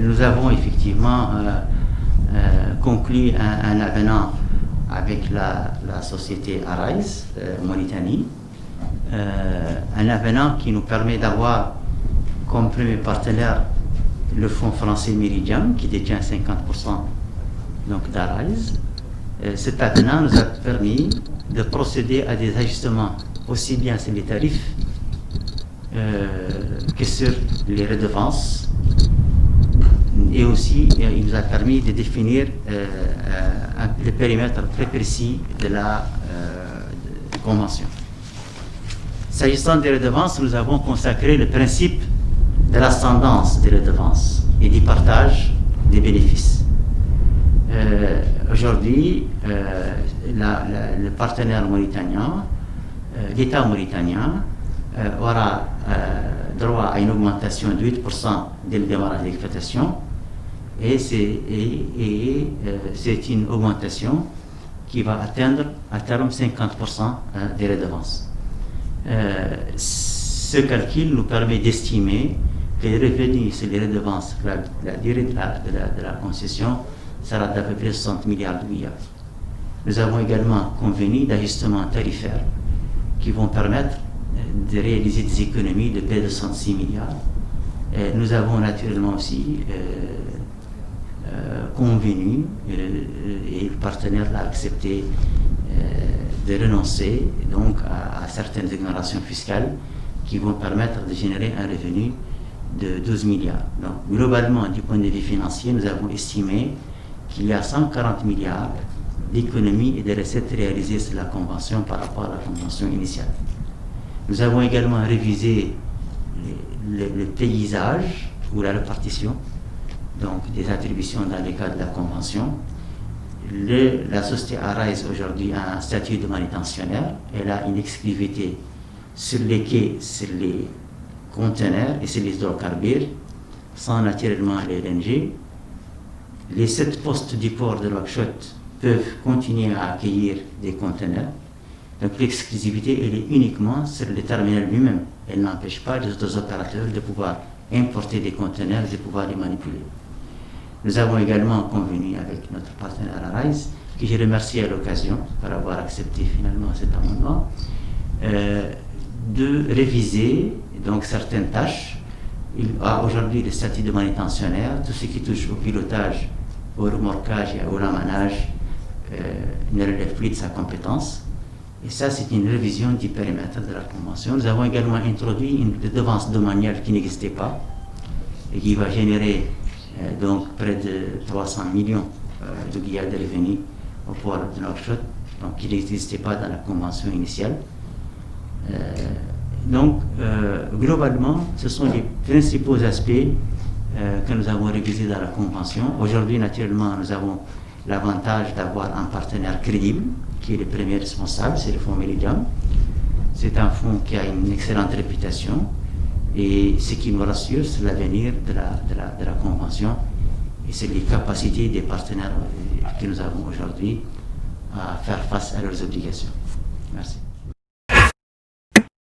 Nous avons effectivement conclu un avenant avec la société Arise Mauritanie, un avenant qui nous permet d'avoir comme premier partenaire le fonds français Meridiam qui détient 50% d'Arise. Cet avenant nous a permis de procéder à des ajustements aussi bien sur les tarifs que sur les redevances, et aussi il nous a permis de définir le périmètre très précis de la convention. S'agissant des redevances, nous avons consacré le principe de l'ascendance des redevances et du partage des bénéfices. Aujourd'hui, le partenaire mauritanien, l'État mauritanien, aura droit à une augmentation de 8% dès le démarrage de l'exploitation, et c'est une augmentation qui va atteindre à terme 50% des redevances. Ce calcul nous permet d'estimer que les revenus sur les redevances, la durée de la concession sera d'à peu près 60 milliards de milliards. Nous avons également convenu d'ajustements tarifaires qui vont permettre de réaliser des économies de près de 66 milliards. Nous avons naturellement aussi convenu, et le partenaire l'a accepté, de renoncer donc à certaines exonérations fiscales qui vont permettre de générer un revenu de 12 milliards. Donc, globalement, du point de vue financier, nous avons estimé qu'il y a 140 milliards d'économies et de recettes réalisées sur la convention par rapport à la convention initiale. Nous avons également révisé le paysage ou la répartition donc des attributions dans le cadre de la convention. La société Arise aujourd'hui a un statut de manutentionnaire. Elle a une exclusivité sur les quais, sur les conteneurs et sur les hydrocarbures, sans naturellement les LNG. Les 7 postes du port de Nouakchott peuvent continuer à accueillir des conteneurs. Donc l'exclusivité, elle est uniquement sur le terminal lui-même. Elle n'empêche pas les autres opérateurs de pouvoir importer des conteneurs et de pouvoir les manipuler. Nous avons également convenu avec notre partenaire Arise, que je remercie à l'occasion pour avoir accepté finalement cet amendement, de réviser donc certaines tâches. Il a aujourd'hui le statut de manutentionnaire. Tout ce qui touche au pilotage, au remorquage et au ramanage ne relève plus de sa compétence. Et ça, c'est une révision du périmètre de la convention. Nous avons également introduit une redevance domaniale qui n'existait pas et qui va générer donc près de 300 millions de guillards de revenus au port de Nouakchott, donc qui n'existait pas dans la convention initiale. Globalement, ce sont les principaux aspects que nous avons révisés dans la convention. Aujourd'hui, naturellement, nous avons l'avantage d'avoir un partenaire crédible, qui est le premier responsable, c'est le fonds Meridiam. C'est un fonds qui a une excellente réputation, et ce qui nous rassure, c'est l'avenir de la convention, et c'est les capacités des partenaires que nous avons aujourd'hui à faire face à leurs obligations. Merci.